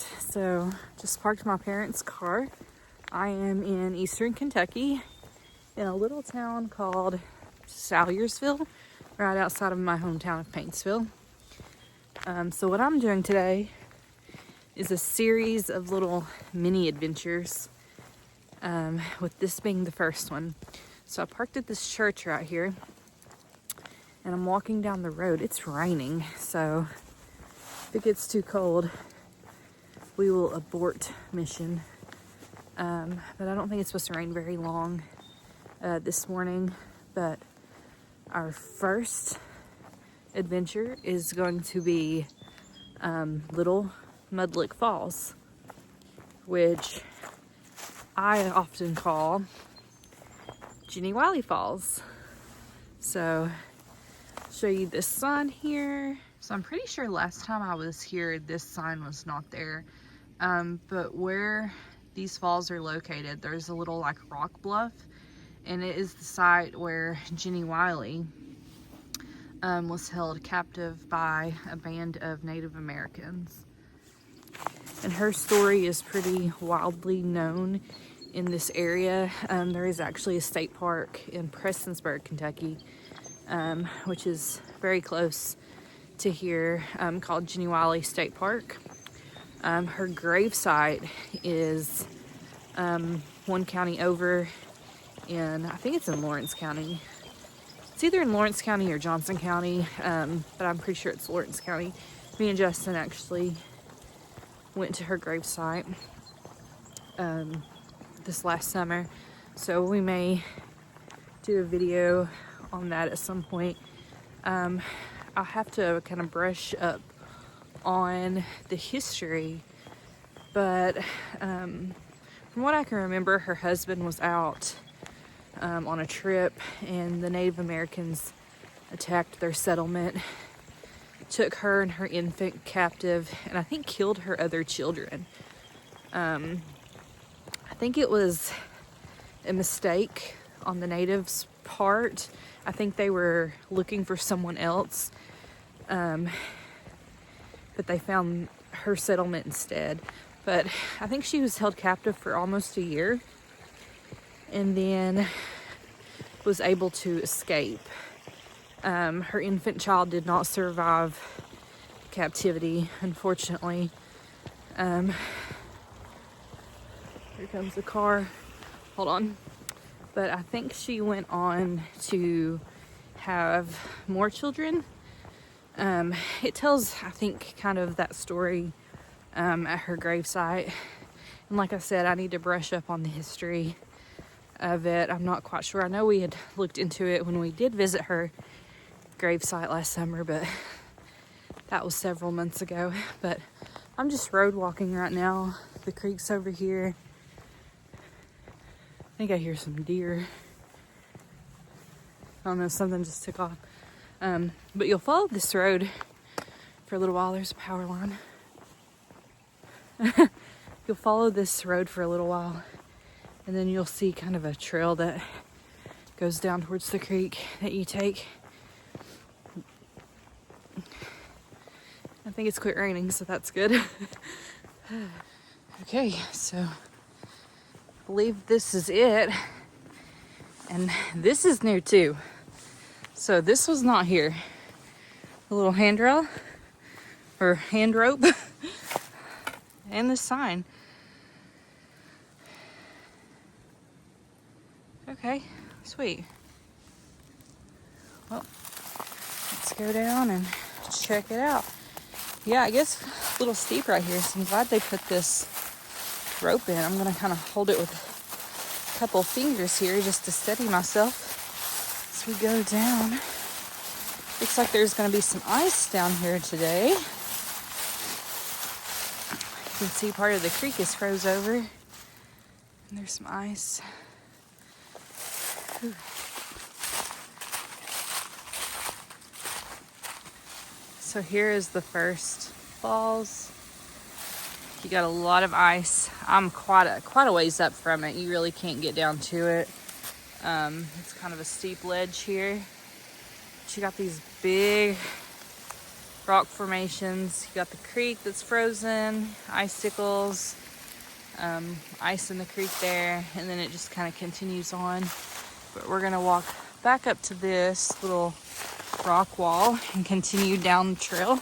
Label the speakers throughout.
Speaker 1: right, so just parked my parents' car. I am in eastern Kentucky in a little town called Salyersville, right outside of my hometown of Paintsville. So what I'm doing today is a series of little mini adventures, with this being the first one. So I parked at this church right here, and I'm walking down the road. It's raining, so if it gets too cold, we will abort mission. But I don't think it's supposed to rain very long this morning. But our first adventure is going to be Little Mudlick Falls, which I often call Jenny Wiley Falls. So I'll show you this sign here. So I'm pretty sure last time I was here, this sign was not there. But where these falls are located, there's a little like rock bluff, and it is the site where Jenny Wiley was held captive by a band of Native Americans. And her story is pretty widely known in this area. There is actually a state park in Prestonsburg, Kentucky, which is very close to here, called Jenny Wiley State Park. Her gravesite is one county over in, I think it's in Lawrence County. It's either in Lawrence County or Johnson County, but I'm pretty sure it's Lawrence County. Me and Justin actually went to her gravesite this last summer, so we may do a video on that at some point. I'll have to kind of brush up on the history, but from what I can remember, her husband was out on a trip, and the Native Americans attacked their settlement, took her and her infant captive, and I think killed her other children. I think it was a mistake on the natives' part. I think they were looking for someone else, but they found her settlement instead. But I think she was held captive for almost a year, and then was able to escape. Her infant child did not survive captivity, unfortunately. Here comes the car. Hold on. But I think she went on to have more children. It tells, I think, kind of that story at her gravesite. And like I said, I need to brush up on the history of it. I'm not quite sure. I know we had looked into it when we did visit her gravesite last summer, but that was several months ago. But I'm just road walking right now. The creek's over here. I think I hear some deer. I don't know, something just took off. But you'll follow this road for a little while. There's a power line. You'll follow this road for a little while, and then you'll see kind of a trail that goes down towards the creek that you take. I think it's quit raining, so that's good. Okay, so I believe this is it. And this is new too. So this was not here. A little handrail or hand rope and the sign. Okay, sweet. Well, let's go down and check it out. Yeah, I guess a little steep right here, so I'm glad they put this rope in. I'm gonna kind of hold it with a couple fingers here just to steady myself as we go down. Looks like there's gonna be some ice down here today. You can see part of the creek is froze over, and there's some ice. Whew. So here is the first falls. You got a lot of ice. I'm quite a ways up from it. You really can't get down to it. It's kind of a steep ledge here. But you got these big rock formations. You got the creek that's frozen, icicles, ice in the creek there, and then it just kind of continues on. But we're gonna walk back up to this little rock wall and continue down the trail.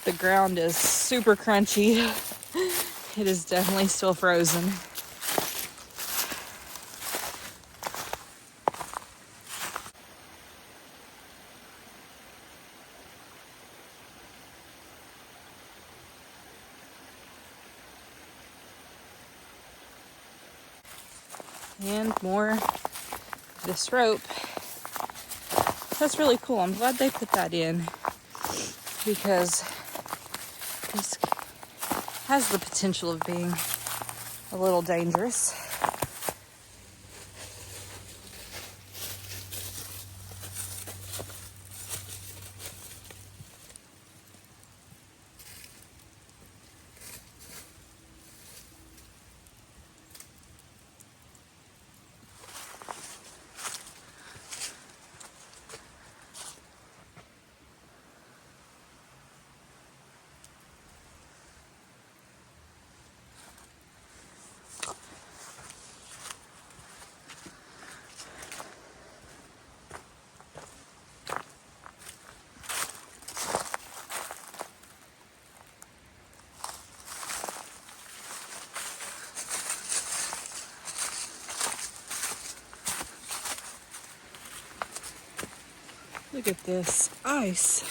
Speaker 1: The ground is super crunchy. It is definitely still frozen. And more of this rope. That's really cool. I'm glad they put that in because this has the potential of being a little dangerous. Look at this ice.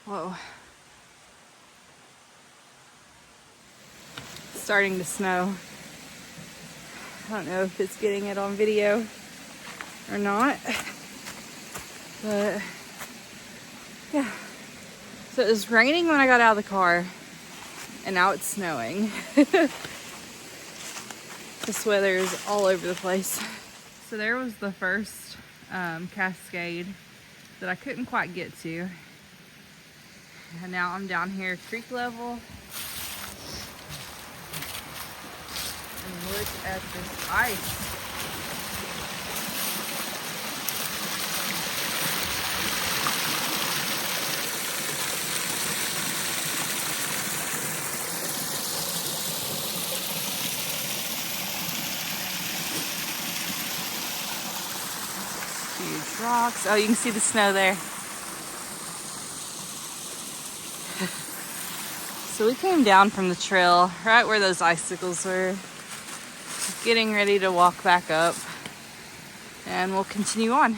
Speaker 1: Whoa. It's starting to snow. I don't know if it's getting it on video or not, but yeah. So it was raining when I got out of the car, and now it's snowing. This weather is all over the place. So there was the first cascade that I couldn't quite get to. And now I'm down here creek level. And look at this ice. Huge rocks. Oh, you can see the snow there. So we came down from the trail right where those icicles were. Getting ready to walk back up. And we'll continue on.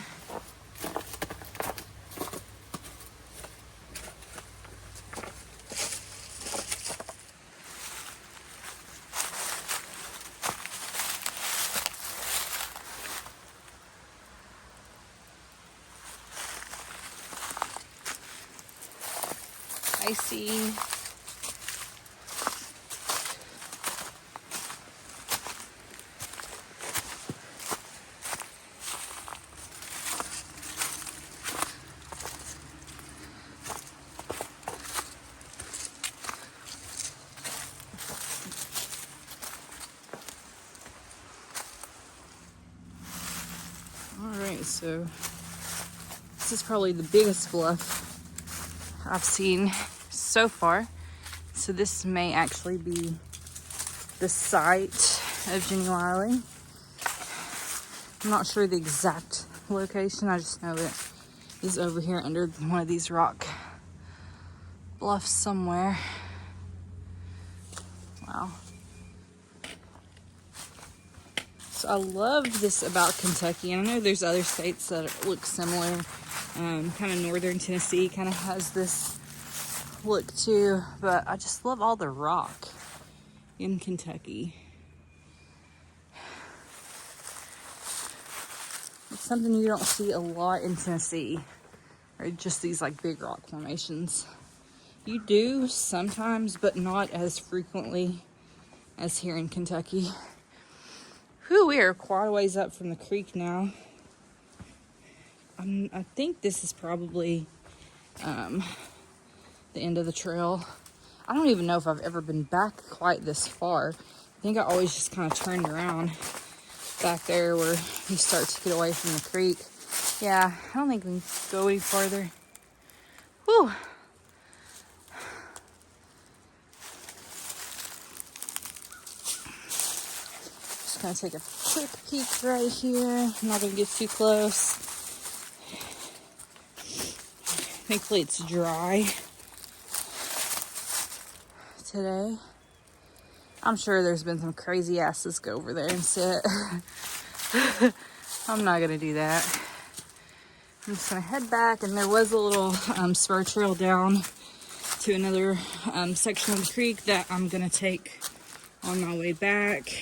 Speaker 1: Icy. Alright, so this is probably the biggest bluff I've seen so far. So this may actually be the site of Jenny Wiley. I'm not sure the exact location. I just know it is over here under one of these rock bluffs somewhere. Wow. So I love this about Kentucky. And I know there's other states that look similar. Kind of northern Tennessee kind of has this look too, but I just love all the rock in Kentucky. It's something you don't see a lot in Tennessee, or just these like big rock formations. You do sometimes, but not as frequently as here in Kentucky. Whew, we are quite a ways up from the creek now. I think this is probably the end of the trail. I don't even know if I've ever been back quite this far. I think I always just kind of turned around back there where you start to get away from the creek. Yeah, I don't think we can go any farther. Whew. Just gonna take a quick peek right here. I'm not gonna get too close. Thankfully it's dry today. I'm sure there's been some crazy asses go over there and sit. I'm not gonna do that. I'm just gonna head back, and there was a little spur trail down to another section of the creek that I'm gonna take on my way back.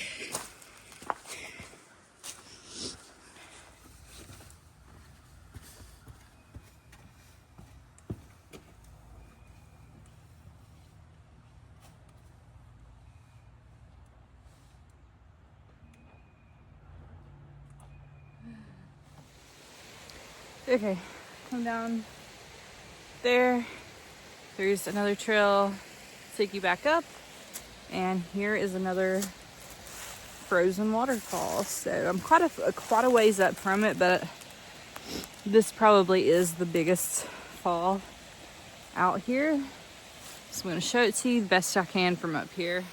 Speaker 1: Okay, come down there. There's another trail, take you back up, and here is another frozen waterfall. So I'm quite a ways up from it, but this probably is the biggest fall out here. So I'm going to show it to you the best I can from up here.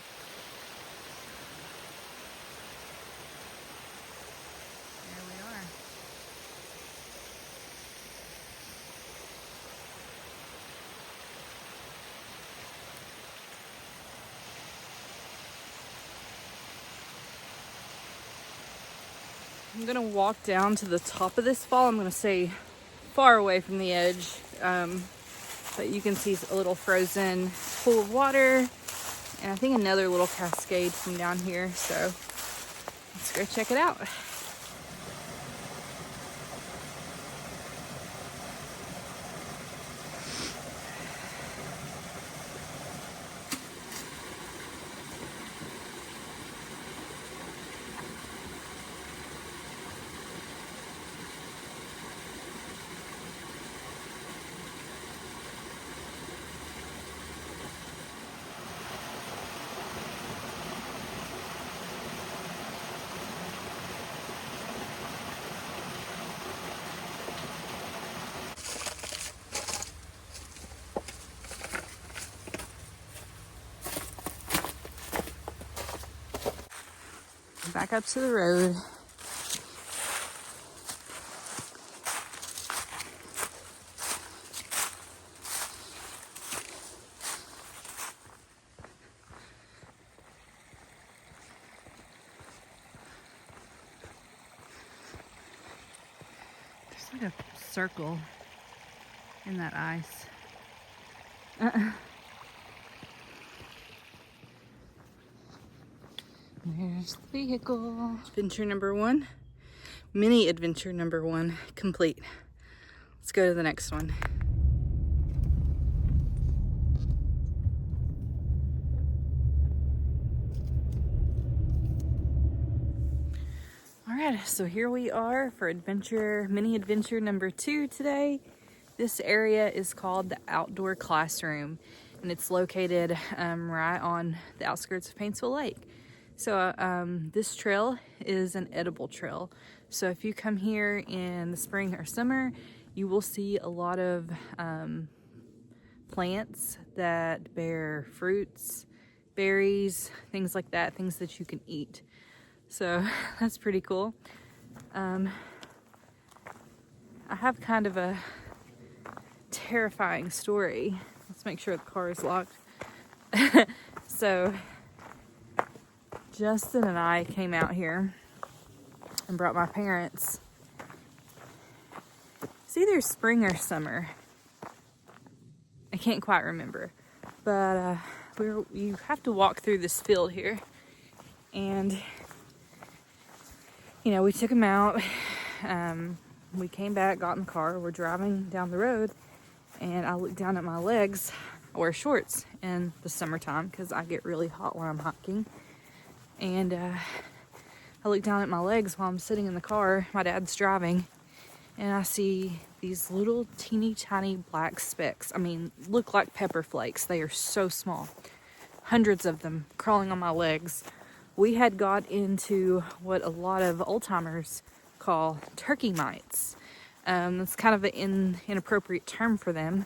Speaker 1: I'm gonna walk down to the top of this fall. I'm gonna stay far away from the edge, but you can see a little frozen pool of water, and I think another little cascade from down here. So let's go check it out. Back up to the road. There's like a circle in that ice. There's the vehicle. Adventure number 1, mini adventure number 1 complete. Let's go to the next one. All right, so here we are for mini adventure number 2 today. This area is called the Outdoor Classroom, and it's located right on the outskirts of Paintsville Lake. So this trail is an edible trail. So if you come here in the spring or summer, you will see a lot of plants that bear fruits, berries, things like that, things that you can eat. So that's pretty cool. I have kind of a terrifying story. Let's make sure the car is locked. So Justin and I came out here and brought my parents. It's either spring or summer. I can't quite remember. But you have to walk through this field here. And, you know, we took them out. We came back, got in the car. We're driving down the road. And I looked down at my legs. I wear shorts in the summertime because I get really hot when I'm hiking. And I look down at my legs while I'm sitting in the car. My dad's driving, and I see these little teeny tiny black specks. I mean, look like pepper flakes. They are so small. Hundreds of them crawling on my legs we had got into what a lot of old timers call turkey mites. It's kind of an inappropriate term for them,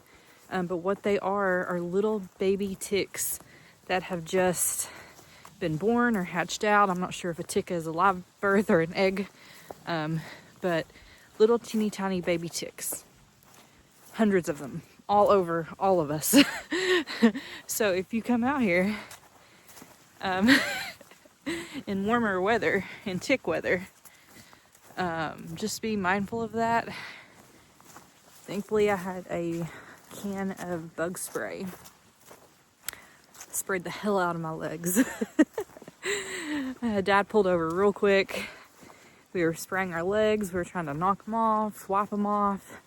Speaker 1: but what they are little baby ticks that have just been born or hatched out. I'm not sure if a tick is a live birth or an egg, but little teeny tiny baby ticks. Hundreds of them all over all of us. So if you come out here in warmer weather, in tick weather, just be mindful of that. Thankfully, I had a can of bug spray. Sprayed the hell out of my legs. Dad pulled over real quick. We were spraying our legs. We were trying to knock them off, wipe them off.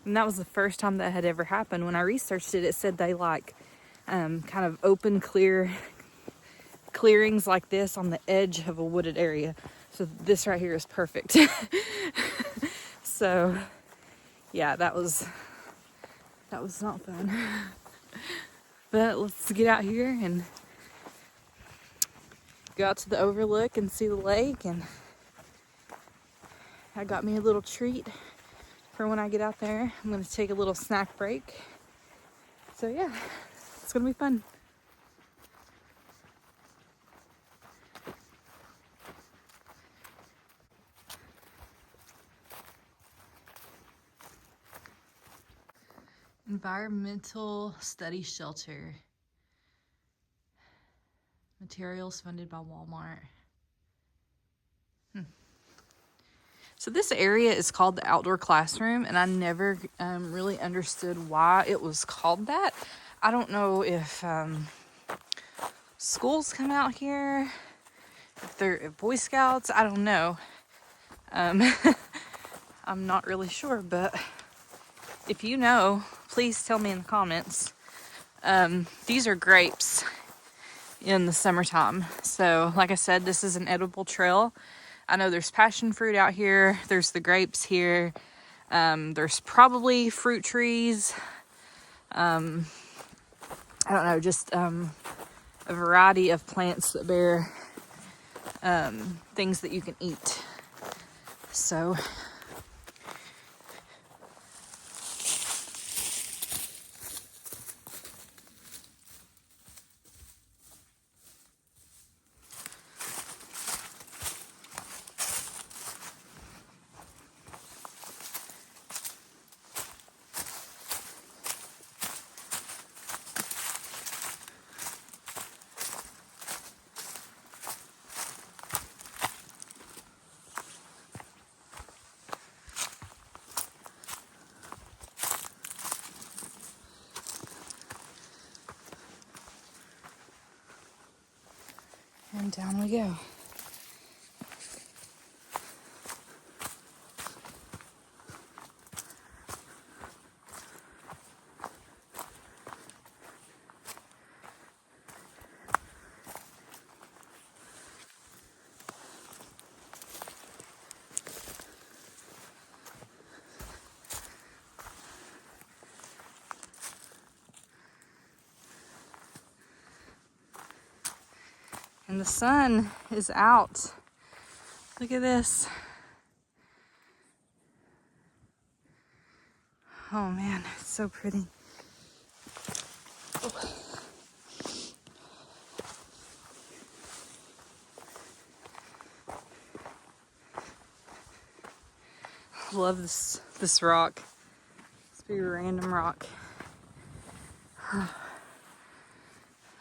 Speaker 1: And that was the first time that had ever happened. When I researched it, it said they like kind of open, clear clearings like this on the edge of a wooded area. So this right here is perfect. So yeah, that was not fun. But let's get out here and go out to the overlook and see the lake. And I got me a little treat for when I get out there. I'm going to take a little snack break. So yeah, it's going to be fun. Environmental Study Shelter. Materials funded by Walmart. So this area is called the outdoor classroom, and I never really understood why it was called that. I don't know if schools come out here, if they're Boy Scouts, I don't know. I'm not really sure, but if you know, please tell me in the comments. These are grapes in the summertime. So like I said, this is an edible trail. I know there's passion fruit out here. There's the grapes here. There's probably fruit trees. I don't know, just a variety of plants that bear things that you can eat. So and down we go. And the sun is out. Look at this. Oh man, it's so pretty. Love this rock. This big random rock. Oh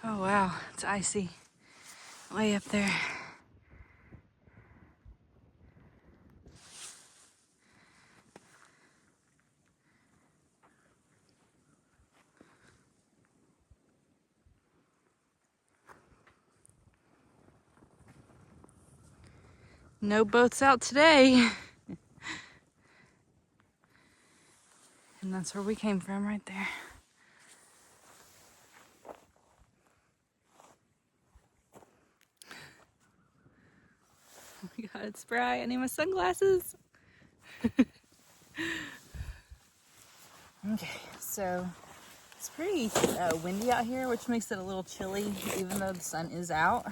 Speaker 1: wow, it's icy. Way up there. No boats out today. And that's where we came from, right there. Oh my god, it's bright. I need my sunglasses. Okay, so It's pretty windy out here, which makes it a little chilly, even though the sun is out.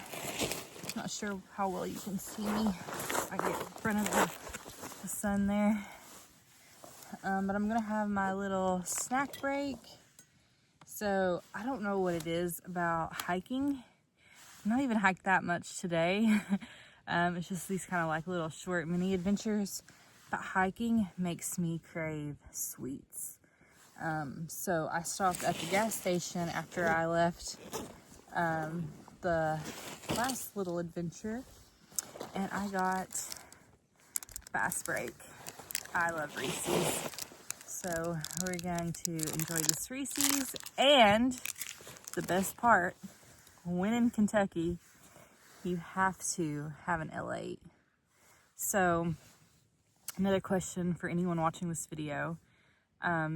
Speaker 1: Not sure how well you can see me. I get in front of the sun there. But I'm gonna have my little snack break. So I don't know what it is about hiking. I'm not even hiked that much today. It's just these kind of like little short mini adventures. But hiking makes me crave sweets. So I stopped at the gas station after I left the last little adventure, and I got fast break. I love Reese's. So we're going to enjoy this Reese's, and the best part, when in Kentucky, you have to have an L8. So another question for anyone watching this video,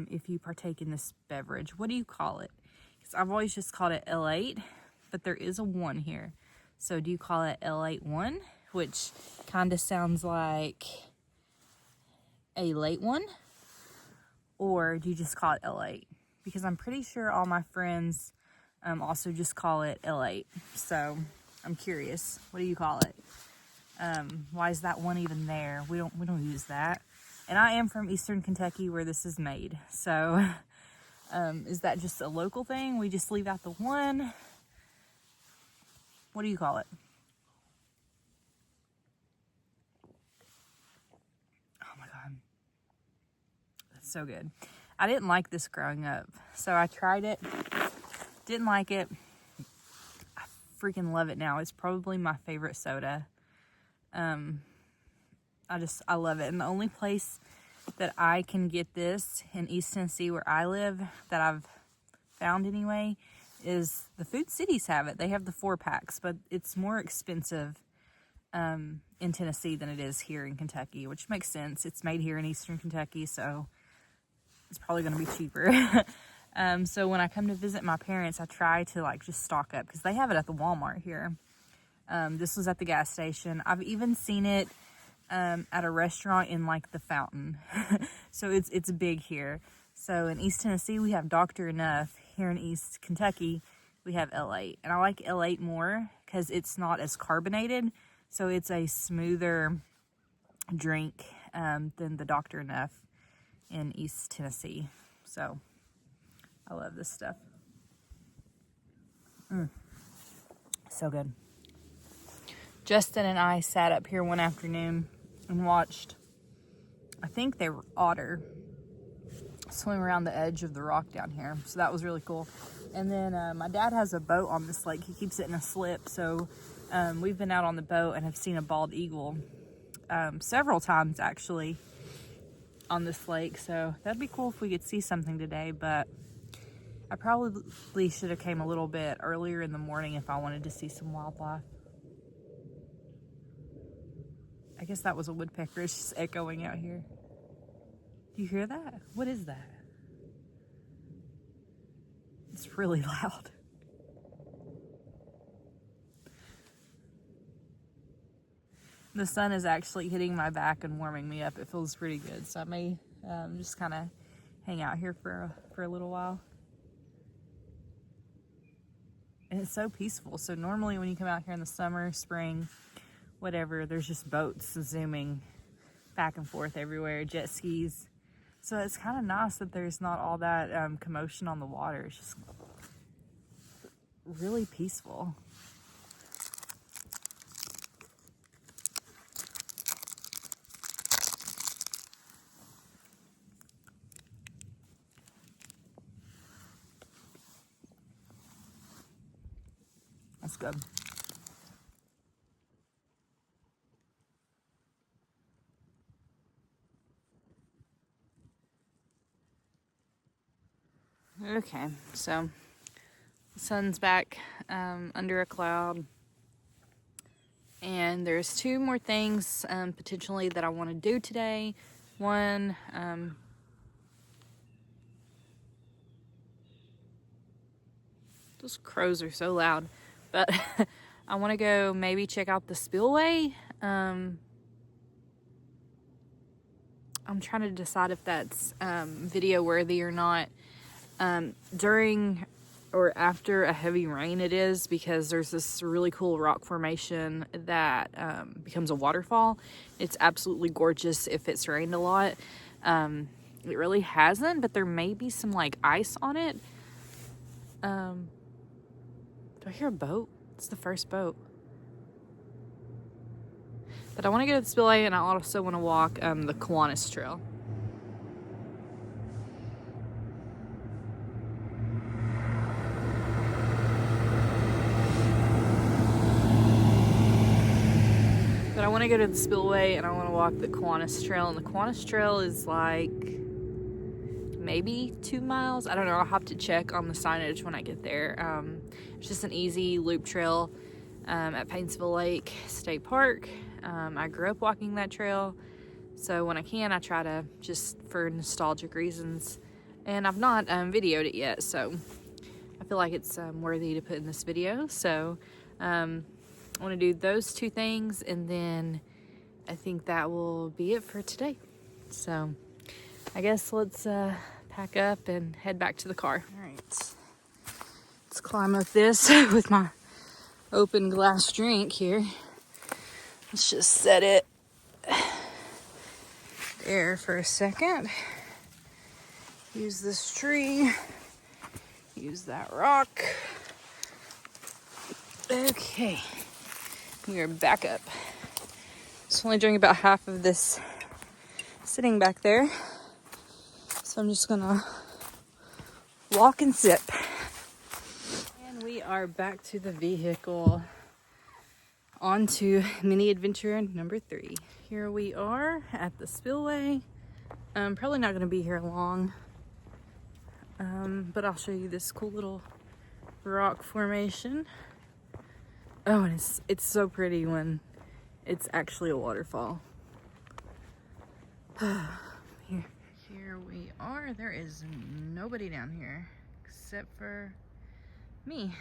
Speaker 1: if you partake in this beverage, what do you call it? Because I've always just called it L8, but there is a 1 here. So do you call it L81, which kind of sounds like a late one? Or do you just call it L8? Because I'm pretty sure all my friends also just call it L8. So I'm curious, what do you call it? Why is that 1 even there? We don't use that. And I am from Eastern Kentucky, where this is made. So is that just a local thing? We just leave out the 1? What do you call it? Oh my God. That's so good. I didn't like this growing up. So I tried it. Didn't like it. I freaking love it now. It's probably my favorite soda. I love it. And the only place that I can get this in East Tennessee, where I live, that I've found anyway, is the Food Cities have it. They have the 4-packs, but it's more expensive in Tennessee than it is here in Kentucky, which makes sense. It's made here in Eastern Kentucky, so it's probably going to be cheaper. So when I come to visit my parents, I try to like just stock up, because they have it at the Walmart here. This was at the gas station. I've even seen it at a restaurant in like the Fountain. So it's big here. So in East Tennessee, we have Dr. Enough. Here in East Kentucky, we have L8. And I like L8 more because it's not as carbonated. So it's a smoother drink than the Dr. Enough in East Tennessee. So I love this stuff. So good. Justin and I sat up here one afternoon and watched, I think they were otter, swim around the edge of the rock down here. So that was really cool. And then my dad has a boat on this lake. He keeps it in a slip. So we've been out on the boat and have seen a bald eagle several times actually on this lake. So that'd be cool if we could see something today, but I probably should have came a little bit earlier in the morning if I wanted to see some wildlife. I guess that was a woodpecker. It's just echoing out here. Do you hear that? What is that? It's really loud. The sun is actually hitting my back and warming me up. It feels pretty good. So I may just kind of hang out here for a little while. And it's so peaceful. So normally when you come out here in the summer, spring, whatever, there's just boats zooming back and forth everywhere, jet skis. So it's kind of nice that there's not all that commotion on the water. It's just really peaceful. That's good. Okay, so the sun's back under a cloud, and there's 2 more things potentially that I want to do today. One, those crows are so loud, but I want to go maybe check out the Spillway. I'm trying to decide if that's video worthy or not. during or after a heavy rain it is, because there's this really cool rock formation that becomes a waterfall. It's absolutely gorgeous if it's rained a lot. It really hasn't, but there may be some like ice on it. Do I hear a boat? It's the first boat. But I want to go to the Spillway, and I also want to walk the Kiwanis trail. But I want to go to the Spillway, and I want to walk the Kiwanis trail. And the Kiwanis trail is like maybe 2 miles. I don't know. I'll have to check on the signage when I get there. It's just an easy loop trail at Paintsville Lake State Park. I grew up walking that trail, so when I can, I try to, just for nostalgic reasons. And I've not videoed it yet, so I feel like it's worthy to put in this video. So I want to do those 2 things, and then I think that will be it for today. So I guess let's pack up and head back to the car. All right, let's climb up this with my open glass drink here. Let's just set it there for a second. Use this tree. Use that rock. Okay. We are back up. Just only drank about half of this sitting back there. So I'm just gonna walk and sip. And we are back to the vehicle. On to mini adventure number 3. Here we are at the Spillway. I'm probably not going to be here long, but I'll show you this cool little rock formation. Oh, and it's so pretty when it's actually a waterfall. Here we are. There is nobody down here except for me.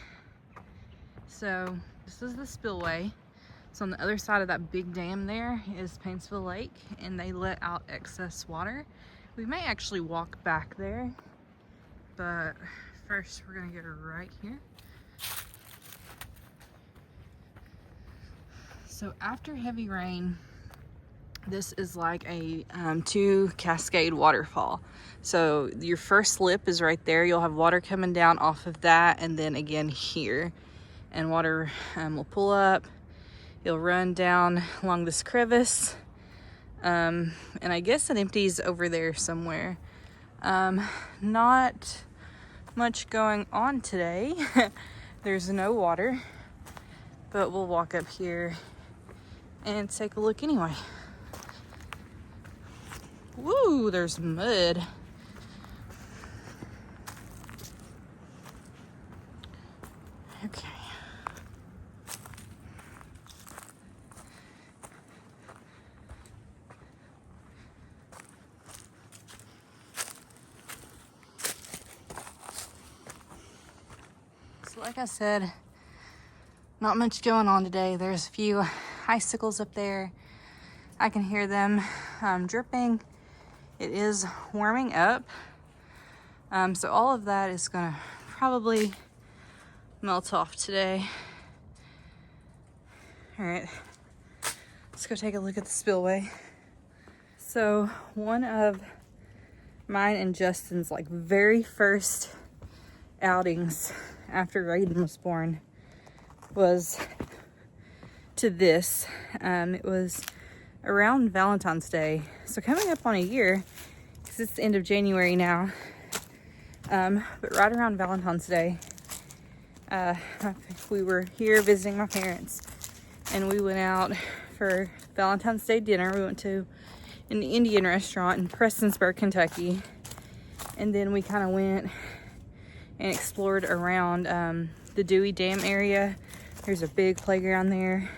Speaker 1: So this is the Spillway. So on the other side of that big dam there is Paintsville Lake, and they let out excess water. We may actually walk back there, but first we're gonna go right here. So after heavy rain, this is like a 2 cascade waterfall. So your first lip is right there. You'll have water coming down off of that, and then again here. And water will pull up. It'll run down along this crevice, and I guess it empties over there somewhere. Not much going on today. There's no water, but we'll walk up here and take a look anyway. Woo, there's mud. Okay. So like I said, not much going on today. There's a few icicles up there. I can hear them dripping. It is warming up. So all of that is gonna probably melt off today. All right, let's go take a look at the Spillway. So one of mine and Justin's like very first outings after Raiden was born was to this. It was around Valentine's Day, so coming up on a year, because it's the end of January now, but right around Valentine's Day, we were here visiting my parents, and we went out for Valentine's Day dinner. We went to an Indian restaurant in Prestonsburg, Kentucky, and then we kind of went and explored around the Dewey Dam area. There's a big playground there.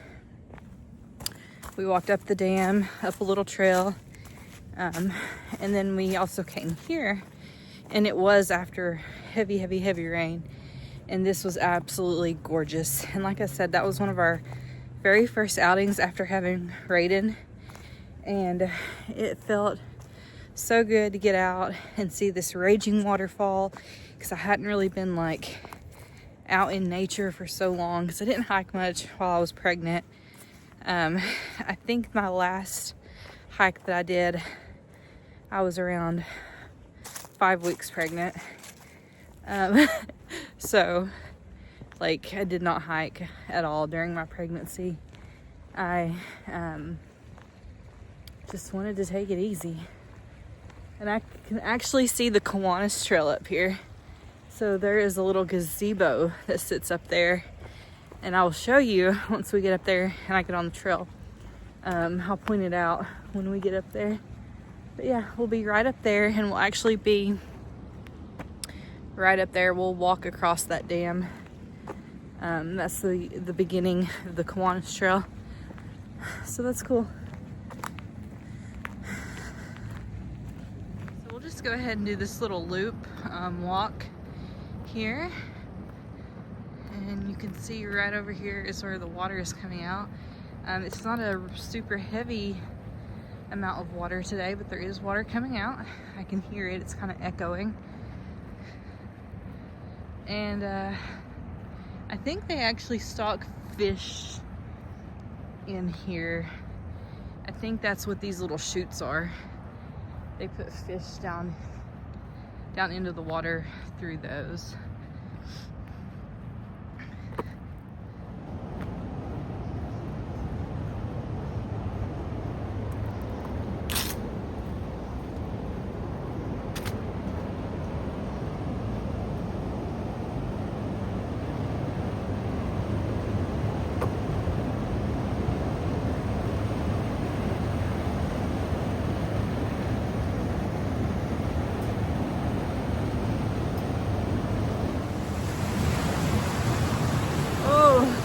Speaker 1: We walked up the dam, up a little trail, and then we also came here, and it was after heavy rain, and this was absolutely gorgeous. And like I said, that was one of our very first outings after having Raiden, and it felt So good to get out and see this raging waterfall, because I hadn't really been like out in nature for so long, because I didn't hike much while I was pregnant. I think my last hike that I did, I was around 5 weeks pregnant. So like I did not hike at all during my pregnancy. I just wanted to take it easy. And I can actually see the Kiwanis trail up here. So there is a little gazebo that sits up there. And I will show you once we get up there and I get on the trail. I'll point it out when we get up there. But yeah, we'll be right up there, and we'll actually be right up there. We'll walk across that dam. That's the beginning of the Kiwanis trail. So that's cool. So we'll just go ahead and do this little loop walk here. And you can see right over here is where the water is coming out. It's not a super heavy amount of water today, but there is water coming out. I can hear it. It's kind of echoing. And I think they actually stock fish in here. I think that's what these little chutes are. They put fish down into the water through those.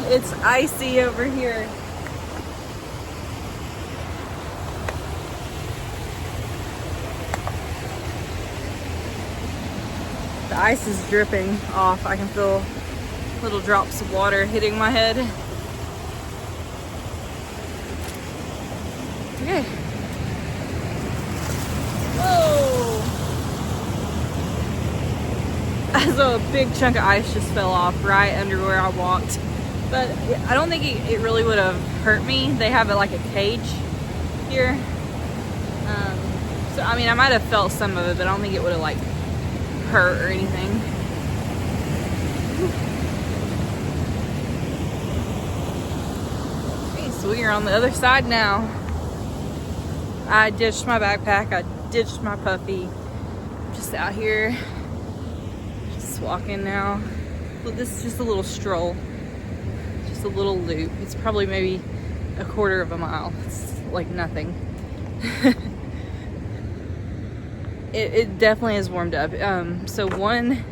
Speaker 1: It's icy over here. The ice is dripping off. I can feel little drops of water hitting my head. Okay. Whoa! So a big chunk of ice just fell off right under where I walked. But I don't think it really would have hurt me. They have like a cage here. So I mean, I might have felt some of it, but I don't think it would have like hurt or anything. Okay, so we are on the other side now. I ditched my backpack. I ditched my puppy. I'm just out here, just walking now. Well, this is just a little stroll. Just a little loop. It's probably maybe a quarter of a mile. It's like nothing. It definitely has warmed up. So one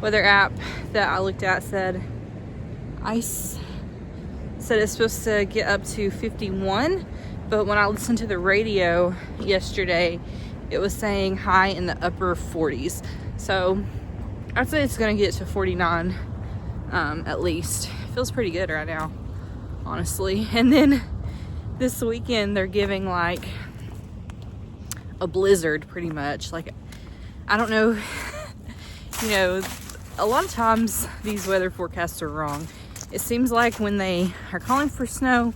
Speaker 1: weather app that I looked at said it's supposed to get up to 51, but when I listened to the radio yesterday, it was saying high in the upper 40s. So I'd say it's gonna get to 49 at least. Feels pretty good right now, honestly. And then this weekend they're giving like a blizzard pretty much. Like, I don't know, you know, a lot of times these weather forecasts are wrong. It seems like when they are calling for snow,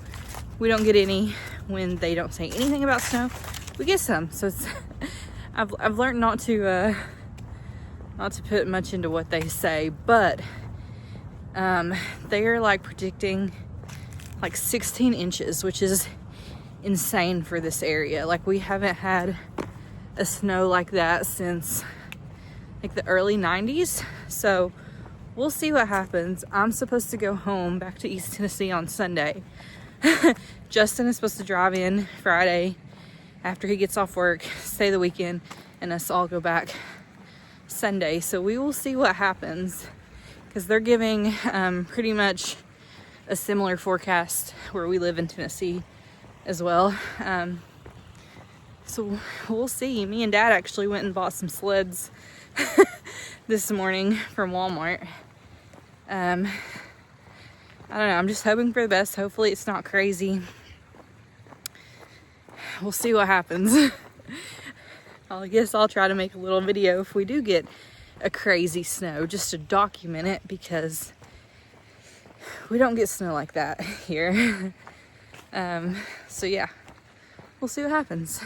Speaker 1: we don't get any. When they don't say anything about snow, we get some. So it's I've learned not to put much into what they say, but they are like predicting like 16 inches, which is insane for this area. Like, we haven't had a snow like that since like the early 90s. So we'll see what happens. I'm supposed to go home back to East Tennessee on Sunday. Justin is supposed to drive in Friday after he gets off work, stay the weekend, and us all go back Sunday. So we will see what happens, because they're giving pretty much a similar forecast where we live in Tennessee as well. So we'll see. Me and Dad actually went and bought some sleds this morning from Walmart. I don't know, I'm just hoping for the best. Hopefully it's not crazy. We'll see what happens. I guess I'll try to make a little video if we do get a crazy snow, just to document it, because we don't get snow like that here. So yeah, we'll see what happens.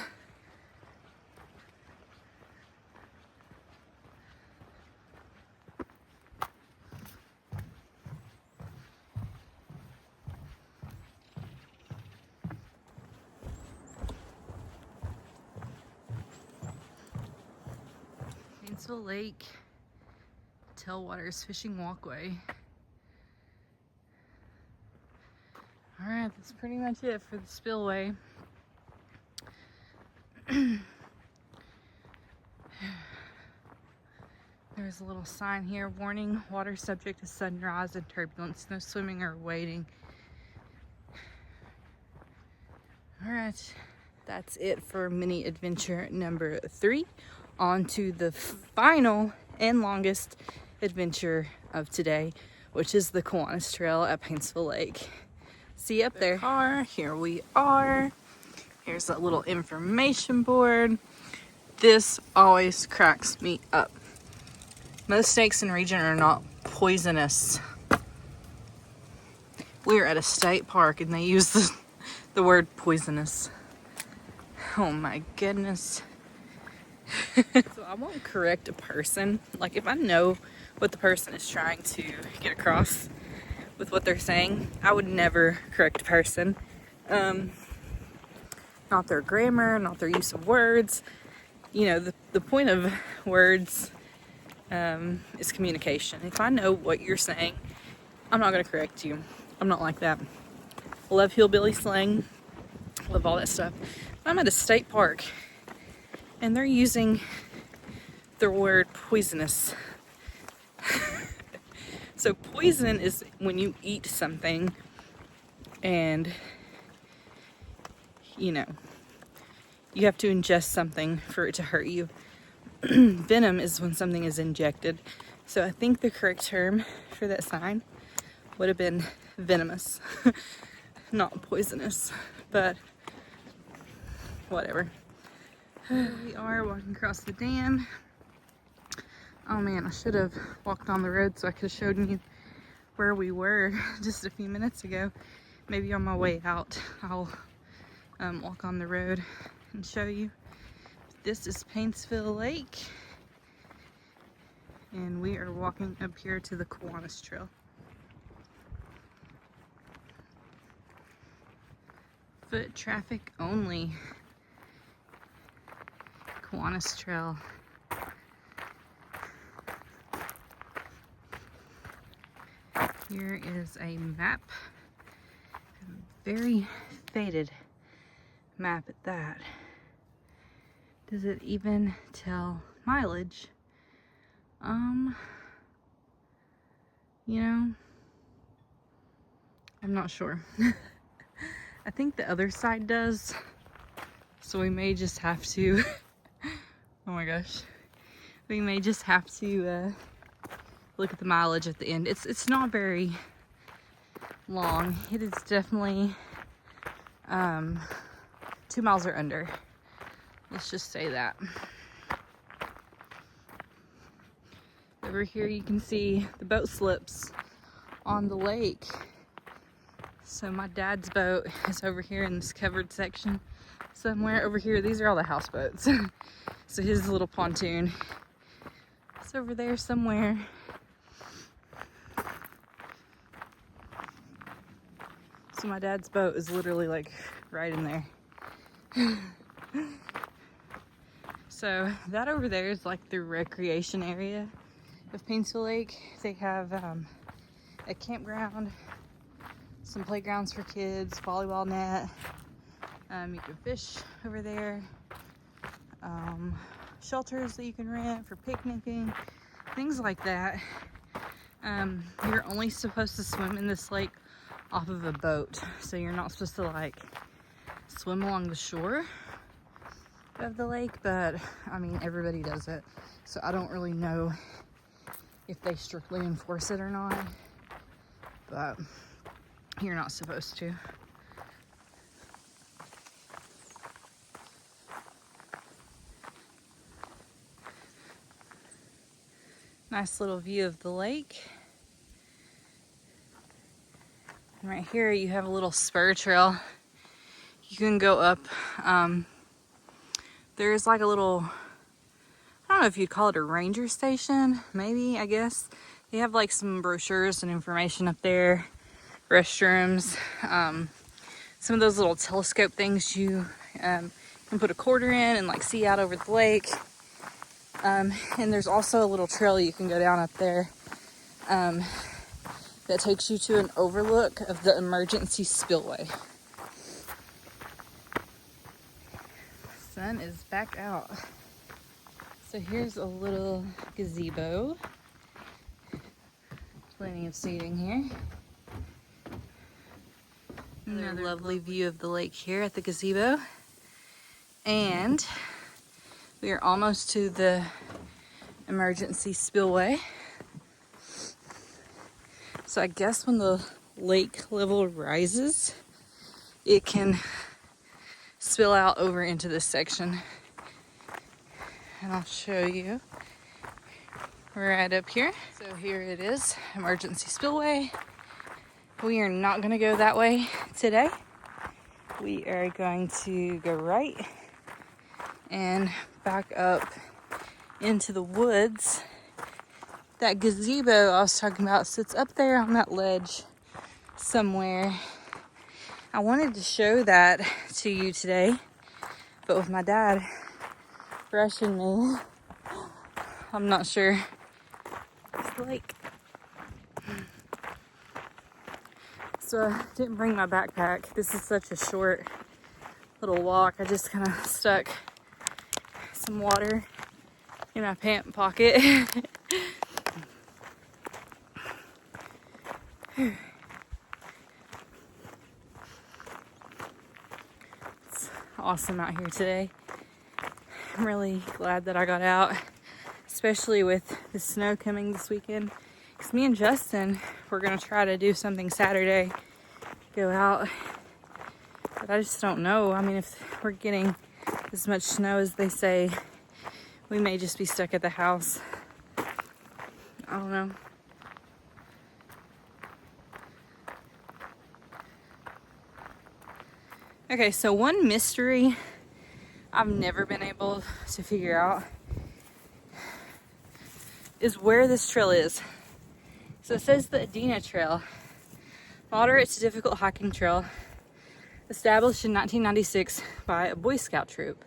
Speaker 1: Paintsville Lake, Tailwaters Fishing Walkway. Alright, that's pretty much it for the spillway. There's a little sign here, warning, water subject to sudden rise and turbulence, no swimming or wading. Alright, that's it for mini adventure number 3. On to the final and longest adventure of today, which is the Kiwanis Trail at Paintsville Lake. See you up there. Here we are. Here's a little information board. This always cracks me up. Most snakes in the region are not poisonous. We're at a state park and they use the word poisonous. Oh my goodness. So I won't correct a person. Like, if I know what the person is trying to get across with what they're saying, I would never correct a person. Not their grammar, not their use of words. You know, the point of words is communication. If I know what you're saying, I'm not going to correct you. I'm not like that. I love hillbilly slang. Love all that stuff. I'm at a state park and they're using the word poisonous. So poison is when you eat something and, you know, you have to ingest something for it to hurt you. Venom is when something is injected. So I think the correct term for that sign would have been venomous, not poisonous, but whatever. Here we are walking across the dam. Oh man, I should have walked on the road so I could have showed you where we were just a few minutes ago. Maybe on my way out, I'll walk on the road and show you. This is Paintsville Lake, and we are walking up here to the Kiwanis Trail. Foot traffic only. Kiwanis Trail. Here is a map, a very faded map at that. Does it even tell mileage? You know, I'm not sure. I think the other side does, so we may just have to oh my gosh, we may just have to look at the mileage at the end. It's not very long. It is definitely 2 miles or under. Let's just say that. Over here you can see the boat slips on the lake. So my dad's boat is over here in this covered section somewhere over here. These are all the houseboats. So his little pontoon is over there somewhere. So my dad's boat is literally like right in there. So that over there is like the recreation area of Paintsville Lake. They have a campground, some playgrounds for kids, volleyball net. You can fish over there. Shelters that you can rent for picnicking, things like that. You're only supposed to swim in this lake off of a boat, so you're not supposed to like swim along the shore of the lake, but I mean everybody does it, so I don't really know if they strictly enforce it or not, but you're not supposed to. Nice little view of the lake. And right here you have a little spur trail. You can go up. There's like a little, I don't know if you'd call it a ranger station, maybe, I guess. They have like some brochures and information up there, restrooms, some of those little telescope things you can put a quarter in and like see out over the lake. And there's also a little trail you can go down up there that takes you to an overlook of the emergency spillway. Sun is back out. So here's a little gazebo. Plenty of seating here. Another lovely view of the lake here at the gazebo. And we are almost to the emergency spillway. So I guess when the lake level rises, it can spill out over into this section. And I'll show you right up here. So here it is, emergency spillway. We are not going to go that way today. We are going to go right and back up into the woods. That gazebo I was talking about sits up there on that ledge somewhere. I wanted to show that to you today, but with my dad rushing me, I'm not sure. It's the lake. So I didn't bring my backpack. This is such a short little walk. I just kind of stuck some water in my pant pocket. It's awesome out here today. I'm really glad that I got out, especially with the snow coming this weekend. Because me and Justin, we're going to try to do something Saturday, go out. But I just don't know. I mean, if we're getting as much snow as they say, we may just be stuck at the house. I don't know. Okay, so one mystery I've never been able to figure out is where this trail is. So it says the Adena Trail, moderate to difficult hiking trail, established in 1996 by a Boy Scout troop.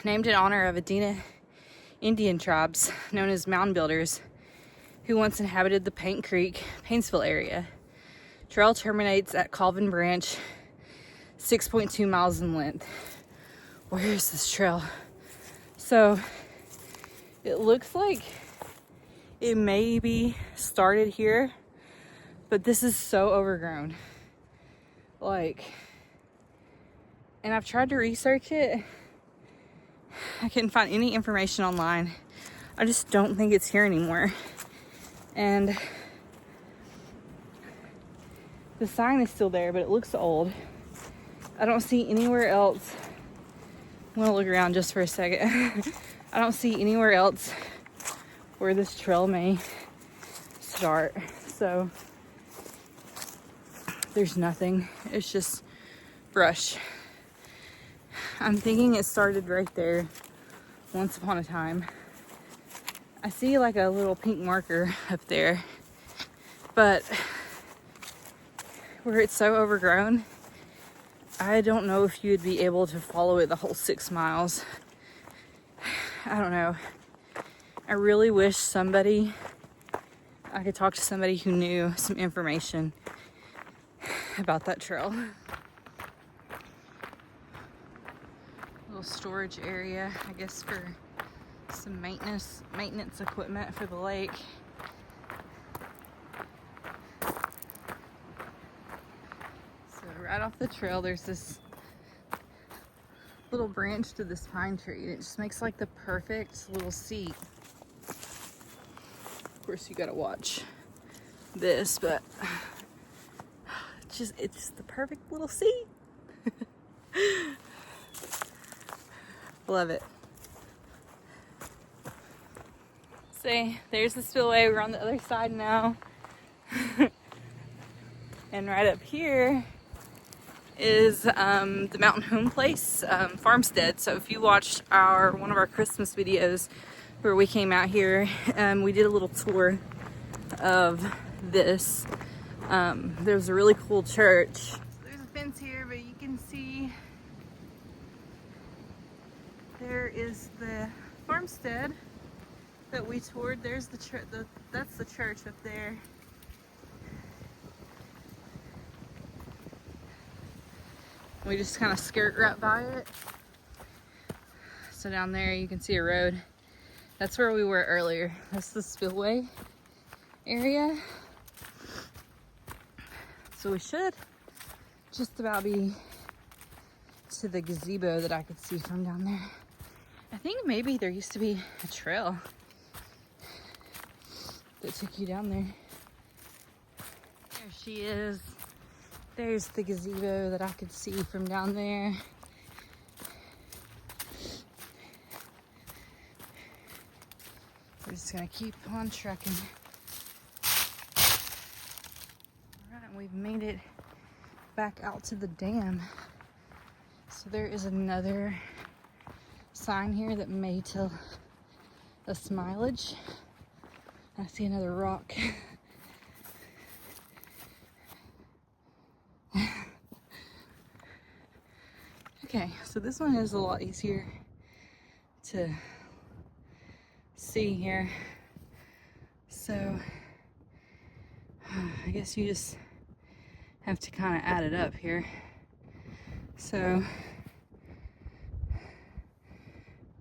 Speaker 1: Named in honor of Adena Indian tribes known as Mound Builders, who once inhabited the Paint Creek, Paintsville area. Trail terminates at Colvin Branch, 6.2 miles in length. Where is this trail? So it looks like it maybe started here, but this is so overgrown. Like, and I've tried to research it. I couldn't find any information online. I just don't think it's here anymore. And the sign is still there, but it looks old. I don't see anywhere else. I'm gonna look around just for a second. I don't see anywhere else where this trail may start. So there's nothing. It's just brush. I'm thinking it started right there once upon a time. I see like a little pink marker up there, but where it's so overgrown, I don't know if you would be able to follow it the whole 6 miles. I don't know. I really wish I could talk to somebody who knew some information about that trail. Little storage area, I guess, for some maintenance equipment for the lake. So right off the trail, there's this little branch to this pine tree, and it just makes like the perfect little seat. Of course, you gotta watch this, but it's just the perfect little seat. Love it. See, there's the spillway. We're on the other side now. And right up here is the mountain home place, farmstead. So if you watched one of our Christmas videos where we came out here, we did a little tour of this. There's a really cool church. So there's a fence here, but you can see there is the farmstead that we toured. There's the church. That's the church up there. We just kind of skirt right by it. So down there you can see a road. That's where we were earlier. That's the spillway area. So we should just about be to the gazebo that I could see from down there. I think maybe there used to be a trail that took you down there. There she is. There's the gazebo that I could see from down there. We're just gonna keep on trucking. All right, we've made it back out to the dam. So there is another sign here that may tell us mileage. I see another rock. Okay, so this one is a lot easier to see here. So I guess you just have to kind of add it up here. So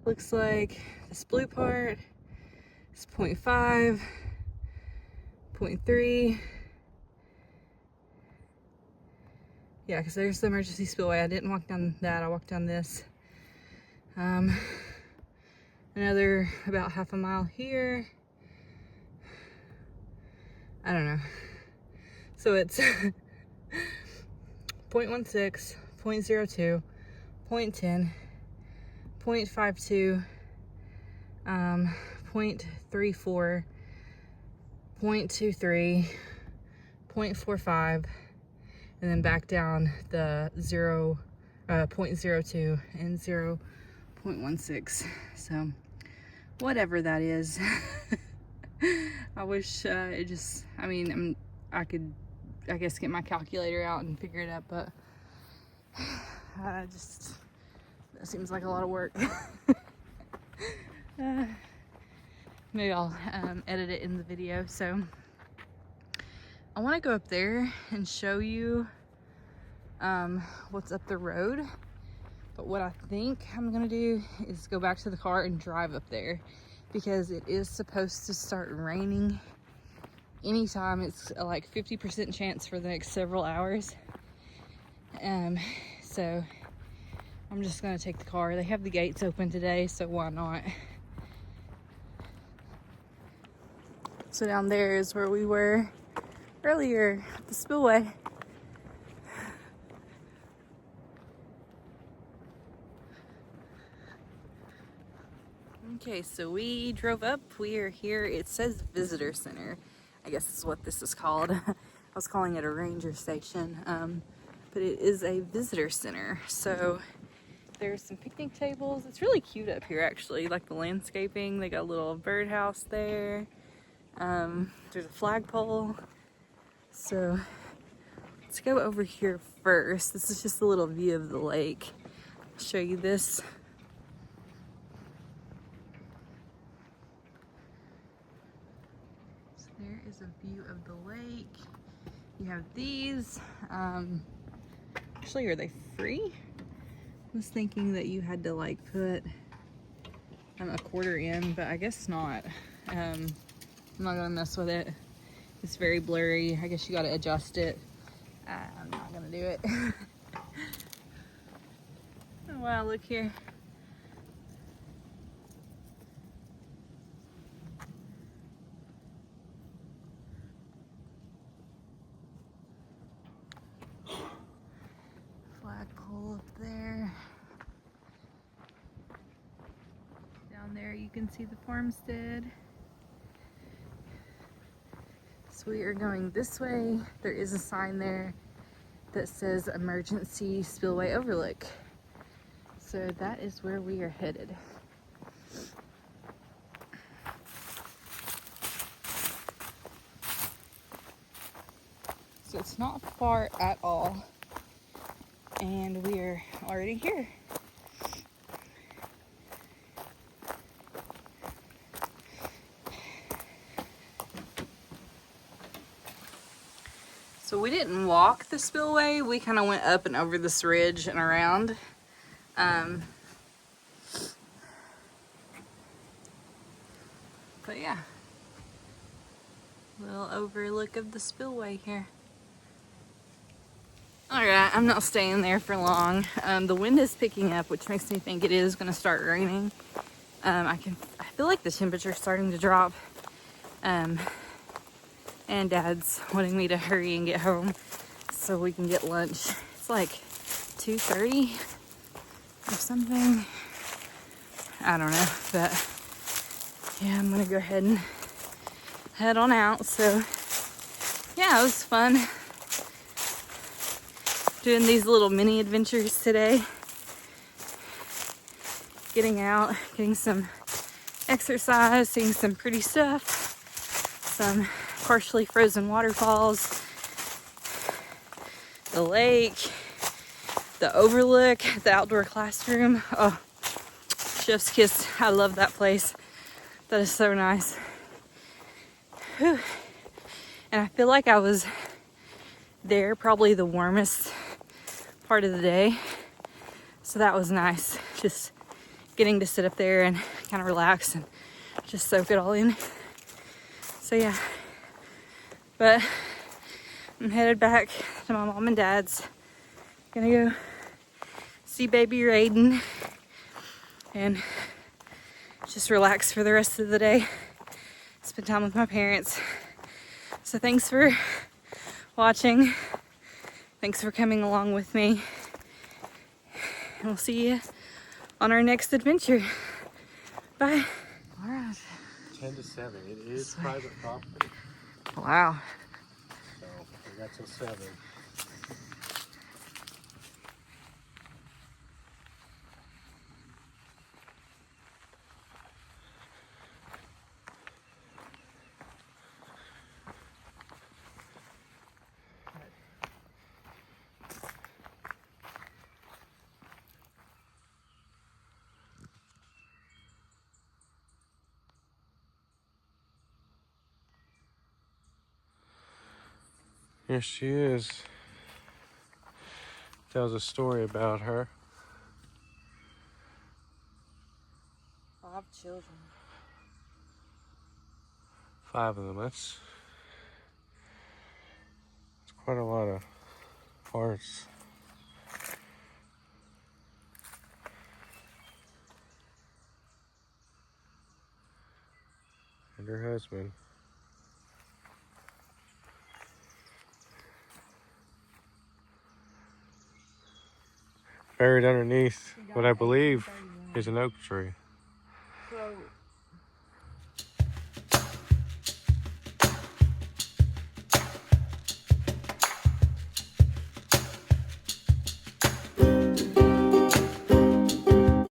Speaker 1: looks like this blue part is 0.5, 0.3. Yeah, because there's the emergency spillway. I didn't walk down that, I walked down this. Another about half a mile here. I don't know. So it's 0.16, 0.02, 0.10, 0.52, 0.34, 0.23, 0.45, and then back down the 0.02 and 0.16. So whatever that is. I wish it just, I mean, I could, I guess, get my calculator out and figure it out, but just, that seems like a lot of work. Maybe I'll edit it in the video. So I want to go up there and show you what's up the road. But what I think I'm gonna do is go back to the car and drive up there, because it is supposed to start raining anytime. It's like 50% chance for the next several hours. So I'm just gonna take the car. They have the gates open today, so why not? So down there is where we were earlier at the spillway. Okay, so we drove up. We are here. It says visitor center. I guess is what this is called. I was calling it a ranger station, but it is a visitor center. So there's some picnic tables. It's really cute up here, actually. Like the landscaping. They got a little birdhouse there. There's a flagpole. So let's go over here first. This is just a little view of the lake. I'll show you this. So there is a view of the lake. You have these. Actually, are they free? I was thinking that you had to like put a quarter in, but I guess not. I'm not gonna mess with it. It's very blurry. I guess you gotta adjust it. I'm not gonna do it. Oh wow, look here. Flagpole up there. Down there you can see the farmstead. So we are going this way. There is a sign there that says emergency spillway overlook. So that is where we are headed. So it's not far at all, and we are already here. So we didn't walk the spillway, we kind of went up and over this ridge and around. But yeah, little overlook of the spillway here. Alright, I'm not staying there for long. The wind is picking up, which makes me think it is going to start raining. I feel like the temperature's starting to drop. And Dad's wanting me to hurry and get home so we can get lunch. It's like 2:30 or something. I don't know, but yeah, I'm gonna go ahead and head on out. So yeah, it was fun doing these little mini adventures today. Getting out, getting some exercise, seeing some pretty stuff, some partially frozen waterfalls, the lake, the overlook, the outdoor classroom. Oh, chef's kiss. I love that place. That is so nice. Whew. And I feel like I was there probably the warmest part of the day. So that was nice. Just getting to sit up there and kind of relax and just soak it all in. So yeah. But I'm headed back to my mom and dad's. Gonna go see baby Raiden and just relax for the rest of the day. Spend time with my parents. So thanks for watching. Thanks for coming along with me. And we'll see you on our next adventure. Bye. All right.
Speaker 2: 10 to 7. It is private property.
Speaker 1: Wow.
Speaker 2: So we got till 7. Here she is. Tells a story about her.
Speaker 1: 5 children.
Speaker 2: 5 of them. That's quite a lot of hearts. And her husband. Buried underneath what I believe is an oak tree.